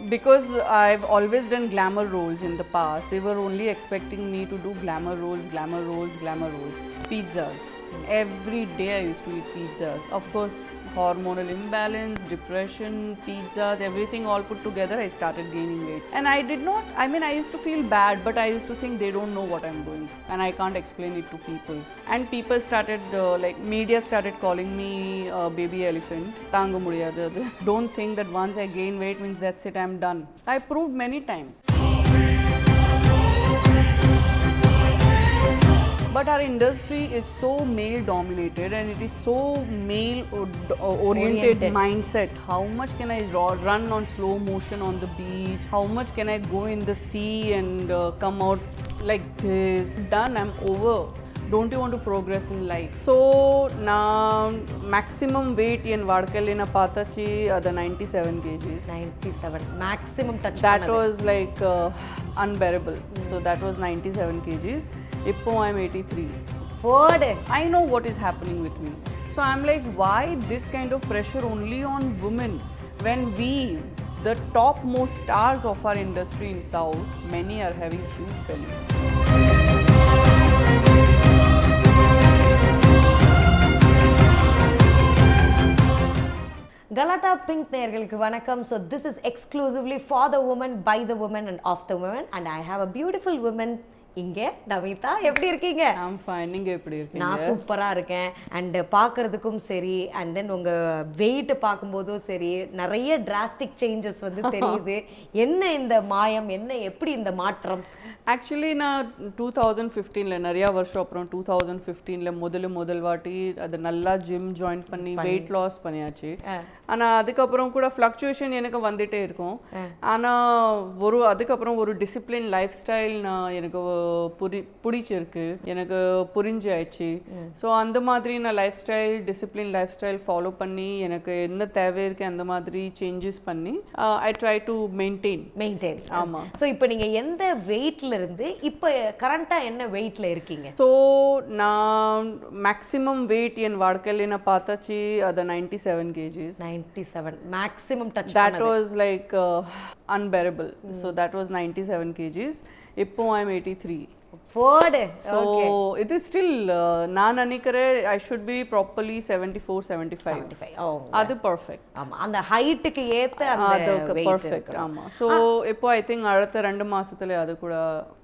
Because I've always done glamour roles in the past, they were only expecting me to do glamour roles. Pizzas. Every day I used to eat pizzas. Of course, hormonal imbalance, depression, pizzas, everything all put together, I started gaining weight. And I used to feel bad, but I used to think they don't know what I'm doing and I can't explain it to people. And people started, media started calling me baby elephant. Tanga mudiyadu adu. Don't think that once I gain weight means that's it, I'm done. I proved many times. But our industry is so male dominated and it is so male oriented mindset. How much can I run on slow motion on the beach? How much can I go in the sea and come out like this? Done, I'm over. Don't you want to progress in life? So now maximum weight in vadkalina paatachi ada 97 kgs. 97 maximum touch. That was like unbearable. So that was 97 kgs. Ippo I'm 83. Word. I know what is happening with me. So I'm like, why this kind of pressure only on women when we, the topmost stars of our industry in South, many are having huge bellies. Galata Pink நேயர்களுக்கு வணக்கம். So this is exclusively for the woman, by the woman and of the woman, and I have a beautiful woman இங்கே. நமிதா, எப்படி இருக்கீங்க? I'm fine. நீங்க எப்படி இருக்கீங்க? நான் சூப்பரா இருக்கேன். அண்ட் பார்க்கறதுக்கும் சரி, அண்ட் தென் உங்க வெயிட் பார்க்கும்போதும் சரி, நிறைய டிராஸ்டிக் சேஞ்சஸ் வந்து தெரியுது. என்ன இந்த மாயம், என்ன எப்படி இந்த மாற்றம்? ஆக்சுவலி நான் 2015ல நிறைய வருஷம் அப்புறம் 2015ல முதல் வாட்டி அது நல்லா ஜிம் ஜாயின் பண்ணி வெயிட் லாஸ் பண்ணியாச்சு. ஆனால் அதுக்கப்புறம் கூட ஃப்ளக்சுவேஷன் எனக்கு வந்துட்டே இருக்கும். ஆனால் அதுக்கப்புறம் ஒரு டிசிப்ளின் லைஃப் ஸ்டைல் நான் எனக்கு பிடிச்சிருக்கு, எனக்கு புரிஞ்சாயிடுச்சு. ஸோ அந்த மாதிரி நான் டிசிப்ளின் லைஃப் ஸ்டைல் ஃபாலோ பண்ணி எனக்கு என்ன தேவை இருக்கு அந்த மாதிரி சேஞ்சஸ் பண்ணி ஐ ட்ரை டு மெயின்டைன். ஆமாம். ஸோ இப்போ நீங்கள் எந்த வெயிட்ல இருந்து இப்போ கரண்டா என்ன வெயிட்ல இருக்கீங்க? ஸோ நான் மேக்ஸிமம் வெயிட் என் வாழ்க்கையில் நான் பார்த்தாச்சு அது 97 kgs. 97 maximum touch. That was like unbearable. So that was 97 kgs. Ippo I'm 83. Word. So it is still நான் நினைக்கிறேன் I should be properly 74 75. Oh, அது perfect. ஆமா, அந்த ஹைட்டுக்கு ஏத்த அந்த weight perfect. ஆமா. So இப்போ I think அடுத்த 2 மாசத்துல அது கூட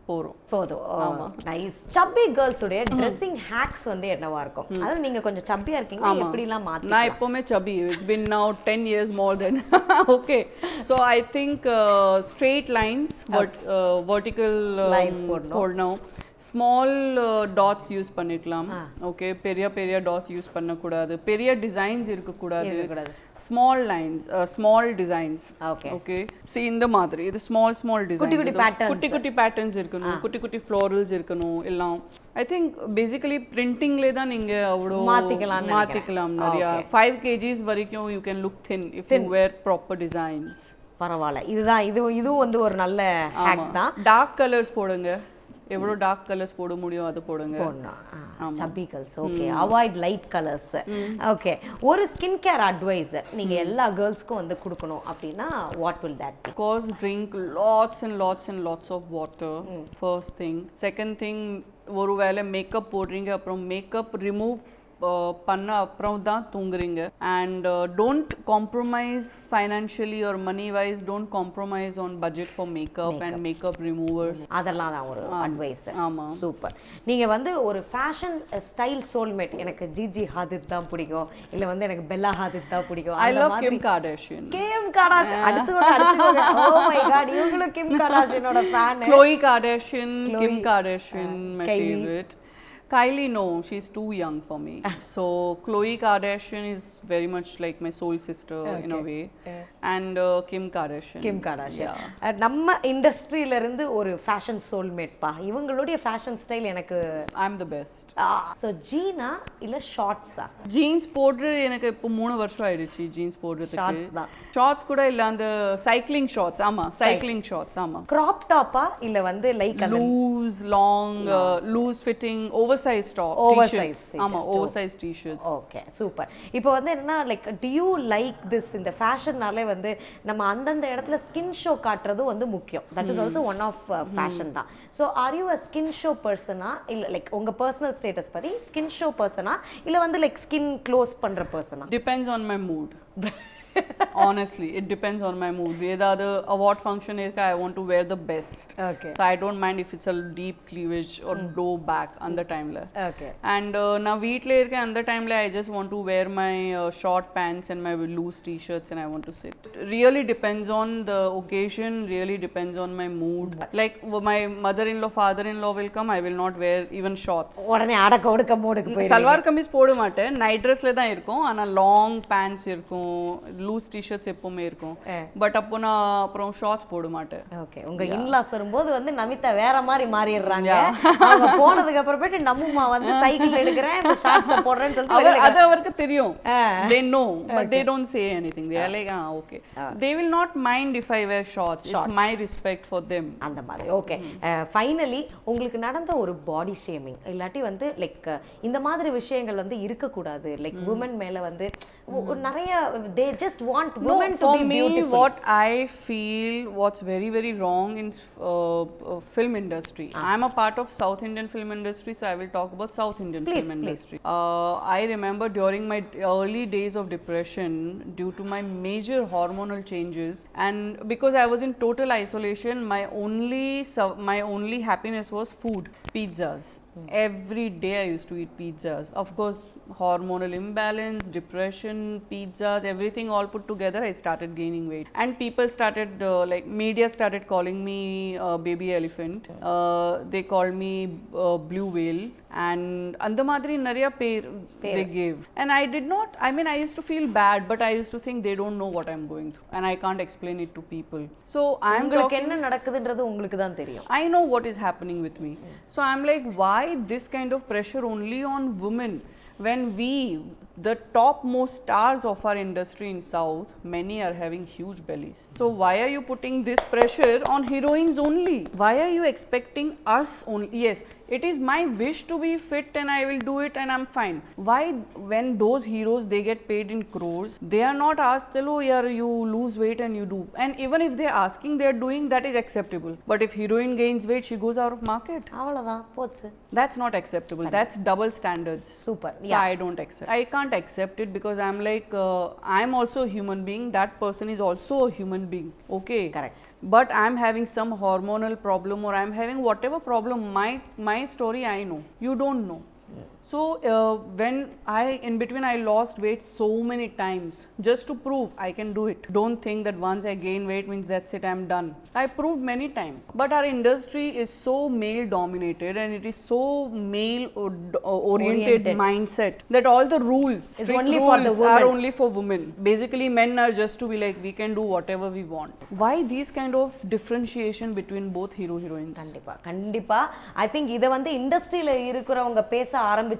போதும். நைஸ். சப்பி கேர்ள்ஸ் உடைய ட்ரெஸ்ஸிங் ஹேக்ஸ் வந்து என்னவா இருக்கும்? அதாவது நீங்க கொஞ்சம் சப்பியா இருக்கீங்க, எப்படிலாம் மாத்தி? நான் எப்பவுமே சப்பி. It's been now 10 years more than okay. So I think straight lines, vertical lines போடணும். ஸ்மால் டாட்ஸ் யூஸ் பண்ணிக்கலாம். ஓகே, பெரிய டாட்ஸ் யூஸ் பண்ணக்கூடாது, பெரிய டிசைன்ஸ் இருக்கக்கூடாது. Small lines, small designs. Okay, so இந்த மாதிரி இது ஸ்மால் டிசைன், குட்டி பேட்டர்ன்ஸ் இருக்கணும், குட்டி ஃப்ளோரல்ஸ் இருக்கணும் எல்லாம். ஐ திங்க் பேசிக்கலி பிரிண்டிங்லே தான் நீங்கள் அவ்வளோ மாற்றிக்கலாம். நிறையா 5 kgs வரைக்கும் you can look thin if you wear proper designs. பரவாயில்ல, இதுவும் வந்து ஒரு நல்ல ஹேக் தான். டார்க் கலர்ஸ் போடுங்க, எவ்வளோ டார்க் கலர்ஸ் போட முடியும் அது போடுங்க. Chubby girls. Okay, avoid light colours. Okay, ஒரு ஸ்கின் கேர் அட்வைஸ் நீங்க எல்லா கேர்ள்ஸ்க்கும் வந்து கொடுக்கணும் அப்படின்னா what will that be? Course drink lots of water. First thing. Second thing, ஒருவேளை மேக்கப் போடுறீங்க அப்புறம் மேக்கப் ரிமூவ் பண்ண அப்புறம் தான் தூங்குறீங்க. And don't compromise financially or money wise. Don't compromise on budget for makeup and makeup removers. அதெல்லாம் தான் ஒரு அட்வைஸ். ஆமாம், சூப்பர். நீங்கள் வந்து ஒரு ஃபேஷன் ஸ்டைல் சோல்மேட், எனக்கு ஜிஜி ஹாதித் தான் பிடிக்கும், இல்லை வந்து எனக்கு பெல்லா ஹாதித் தான் பிடிக்கும். I love Kim Kardashian. Oh my god, இவங்களும் கிம் கார்டாஷியனோட fan. Khloe Kardashian, Kim Kardashian my favourite. Kylie, no, she's too young for me. So Khloe Kardashian is very much like my soul sister in a way. And Kim Kardashian. நம்ம இண்டஸ்ட்ரியில இருந்து ஒரு fashion soulmate பா. இவங்களுடைய fashion style எனக்கு I'm the best. So Jeena இல்ல ஷார்ட்ஸா? Jeans போடுற எனக்கு இப்போ 3 வருஷம் ஆயிடுச்சு ஜீன்ஸ் போடுறதுக்கு. ஷார்ட்ஸ் தான். ஷார்ட்ஸ் கூட இல்ல, அந்த சைக்கிளிங் ஷார்ட்ஸ். ஆமா, சைக்கிளிங் ஷார்ட்ஸ். ஆமா. கிராப் டாப்பா இல்ல வந்து like loose long loose fitting over oversized top Oversized t-shirts. ஆமா oversized t-shirts. Okay super. இப்போ வந்து என்னன்னா like to you like this இந்த ஃபேஷன்னாலே வந்து நம்ம அந்தந்த இடத்துல ஸ்கின் ஷோ காட்டுறது வந்து முக்கியம். That is also one of fashion தான். So are you a skin show persona இல்லை லைக் உங்கள் பர்சனல் ஸ்டேட்டஸ் படி ஸ்கின் ஷோ பர்சனா இல்லை வந்து லைக் ஸ்கின் க்ளோஸ் பண்ணுற பர்சனா? Depends on my mood. Honestly, it depends on my mood. ஏதாவது award function irka, I want to wear the best. Okay. So I don't mind if it's a deep cleavage or low back அந்த டைம்ல. Okay. And நான் வீட்ல இருக்கேன் அந்த டைம்ல I just want to wear my short pants and my loose t-shirts and I want to sit. Really depends on the occasion, really depends on my mood. Like my mother-in-law, father-in-law will come, I will not wear even shorts. உடனே அடக்க ஒடுக்க மோடுக்கு போய் சல்வார் கமீஸ் போட மாட்டேன், night ட்ரெஸ்ல தான் இருக்கும். ஆனா லாங் பேண்ட்ஸ் இருக்கும், லூஸ் டி-ஷர்ட்ஸ் எப்பவுமே இருக்கும். பட் அப்போ நான் அப்புறம் ஷார்ட்ஸ் போட மாட்டேன். ஓகே. உங்க இன்லாஸ் வரும்போது வந்து நமிதா வேற மாதிரி மாறிடுறாங்க. அவங்க போனதுக்கு அப்புறமேட்டு நம்மம்மா வந்து சைக்கிள் எடுக்கிறேன் ஷார்ட்ஸ் போடுறேன்னு சொல்லிட்டு அது அவருக்கு தெரியும். They know but they don't say anything. They are like okay. They will not mind if I wear shorts. It's my respect for them. அந்த மாதிரி. ஓகே. ஃபைனலி உங்களுக்கு நடந்த ஒரு பாடி ஷேமிங் இல்லாட்டி வந்து லைக் இந்த மாதிரி விஷயங்கள் வந்து இருக்க கூடாது. லைக் women மேல வந்து நிறைய they just want women to be beautiful. What I feel what's very very wrong in film industry. I'm a part of South Indian film industry, so I will talk about South Indian film industry. I remember during my early days of depression due to my major hormonal changes, and because I was in total isolation, my only happiness was food, pizzas. Every day I used to eat pizzas. Of course, hormonal imbalance, depression, pizzas, everything all put together, I started gaining weight. And people started, like media started calling me baby elephant. They called me blue whale. And அந்த மாதிரி நிறைய பேர் they gave. And I did not, I mean I used to feel bad, but I used to think they don't know what I'm going through. And I can't explain it to people. So I'm உங்களுக்கு என்ன நடக்குதுன்றது உங்களுக்கு தான் தெரியும். I know what is happening with me. So I'm like, why this kind of pressure only on women when we, the topmost stars of our industry in South, many are having huge bellies. So why are you putting this pressure on heroines only? Why are you expecting us only? Yes, it is my wish to be fit and I will do it and I'm fine. Why when those heroes they get paid in crores, they are not asked, hello yeah, you lose weight and you do. And even if they are asking, they are doing, that is acceptable. But if heroine gains weight, she goes out of market. அவ்வளவுதான் போச்சு. That's not acceptable. That's double standards. Super. So I don't accept. I can't accept it because I'm like, I'm also a human being. That person is also a human being. Okay. Correct. But I'm having some hormonal problem or I'm having whatever problem. My story I know. You don't know. So when in between I lost weight so many times just to prove I can do it. Don't think that once I gain weight means that's it, I'm done. I proved many times. But our industry is so male dominated and it is so male oriented mindset that all the rules, strict only rules for the women. are only for women. Basically men are just to be like we can do whatever we want. Why these kind of differentiation between both heroines? கண்டிப்பா I think இத வந்து இண்டஸ்ட்ரியில இருக்கிறவங்க பேச ஆரம்பிச்சாதான்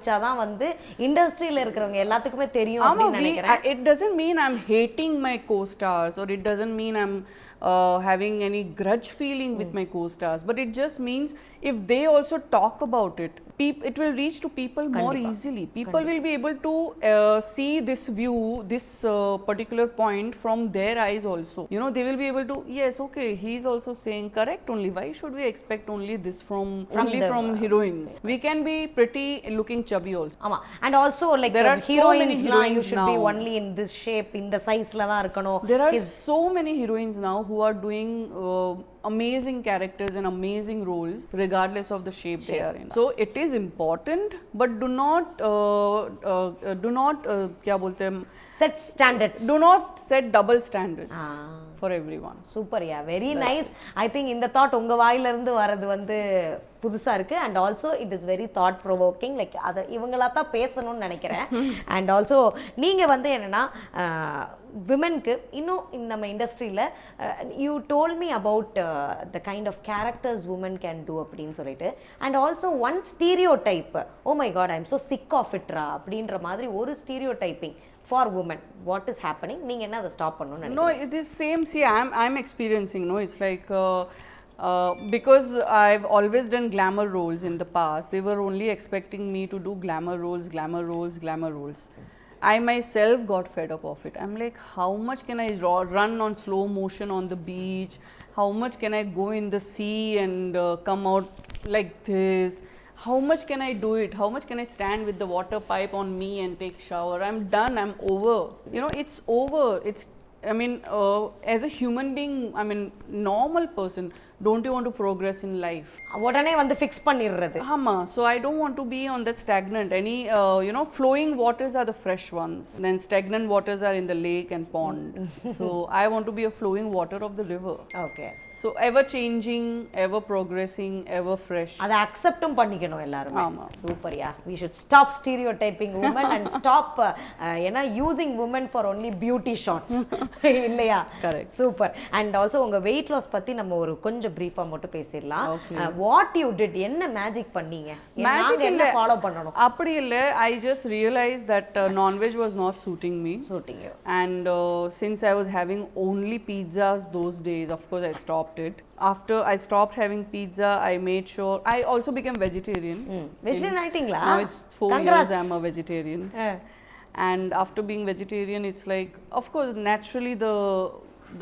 வந்து இண்டஸ்ட்ரியில இருக்கிறவங்க எல்லாத்துக்குமே தெரியும் அப்படின்னு நினைக்கிறேன். It doesn't mean I'm hating my co-stars or it doesn't mean I'm having any grudge feeling with my co-stars, but it just means if they also talk about it, it will reach to people more easily. People will be able to see this view, this particular point from their eyes also. You know, they will be able to, yes, okay, he's also saying correct only. Why should we expect only this from heroines? We can be pretty looking chubby also. ஆமா. And also like there are heroines so many heroines you should now. be only in this shape, in the size la da இருக்கணும். There are so many heroines now who are doing amazing characters and amazing roles regardless of the shape they are in. So it is important, but do not क्या बोलते हैं, set standards. Do not set double standards for everyone. Super, yeah, very nice. I think இந்த thought உங்க வாயில இருந்து வரது வந்து புதுசா இருக்கு and also it is very thought provoking. like அத இவங்களா தான் பேசணும்னு நினைக்கிறேன். and also நீங்க வந்து என்னன்னா விமென்க்கு இன்னும் இந்த நம்ம இண்டஸ்ட்ரியில you told me about the kind of characters women can do அப்படின்னு சொல்லிட்டு and also one stereotype oh my God I am so sick of இட்ரா அப்படின்ற மாதிரி ஒரு stereotyping for women. What is happening? நீங்க என்ன அதை stop பண்ணணும்னு நினைக்கிறீங்க? No, it is same. See, I'm experiencing. No, it's like Because I've always done glamour roles in the past, they were only expecting me to do glamour roles. I myself got fed up of it. I'm like, how much can I run on slow motion on the beach? How much can I go in the sea and come out like this? How much can I do it? How much can I stand with the water pipe on me and take shower? I'm done. I'm over. You know, it's over. I mean, as a human being, I mean, normal person, don't you want to progress in life? உடனே வந்து fix பண்ணிடுறது. So I don't want to be on that stagnant. Any, flowing waters are the fresh ones. Then stagnant waters are in the lake and pond. So I want to be a flowing water of the river. Okay. So ever changing, ever progressing, ever fresh. அதை அக்செப்டும் பண்ணிக்கணும் எல்லாரும். சூப்பர்யா. We should stop stereotyping women and stop using women for only beauty shots. இல்லையா? Correct. Super. And also உங்க weight loss பத்தி நம்ம ஒரு கொஞ்சம் பிரீஃபா மட்டும் பேசிடலாம். What you did, என்ன மேஜிக் பண்ணீங்க? நாங்க என்ன ஃபாலோ பண்ணனும்? அப்படி இல்ல, I just realized that non-veg was not suiting me. Suiting you. And since I was having only pizzas those days, of course I stopped it. After I stopped having pizza, I made sure I also became vegetarian. Vegetarian ஆயிட்டீங்களா? Now it's 4 years I'm a vegetarian. And after being vegetarian, it's like, of course, naturally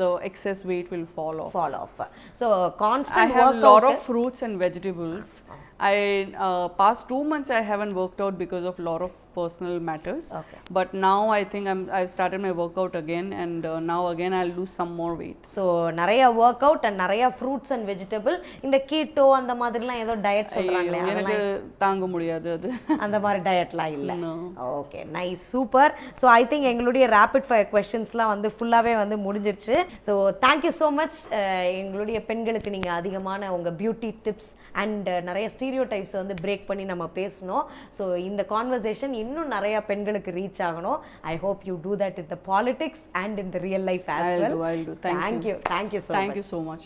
the excess weight will fall off. So constant I have workout. lot of fruits and vegetables. Past 2 months I haven't worked out because of lot of personal matters. Okay. But now I think I've started my workout again, and now again I'll lose some more weight. So நிறைய workout and நிறைய fruits and vegetable. இந்த keto அந்த மாதிரிலாம் ஏதோ diet சொல்றாங்களே, எனக்கு தாங்க முடியாது அது. அந்த மாதிரி டயட்லாம் இல்ல. Okay, nice, super. So I think எங்களுடைய ரேபிட் ஃபயர் கொஸ்டின்ஸ்லாம் வந்து ஃபுல்லாகவே வந்து முடிஞ்சிருச்சு. So thank you so much. எங்களுடைய பெண்களுக்கு நீங்கள் அதிகமான உங்கள் பியூட்டி டிப்ஸ் அண்ட் நிறைய ஸ்டீரியோ டைப்ஸை வந்து பிரேக் பண்ணி நம்ம பேசணும். ஸோ இந்த கான்வர்சேஷன் இன்னும் நிறைய பெண்களுக்கு ரீச் ஆகணும். I hope you do that in the politics and in the real life as well. I'll do. Thank you. Thank you so much. Thank you so much.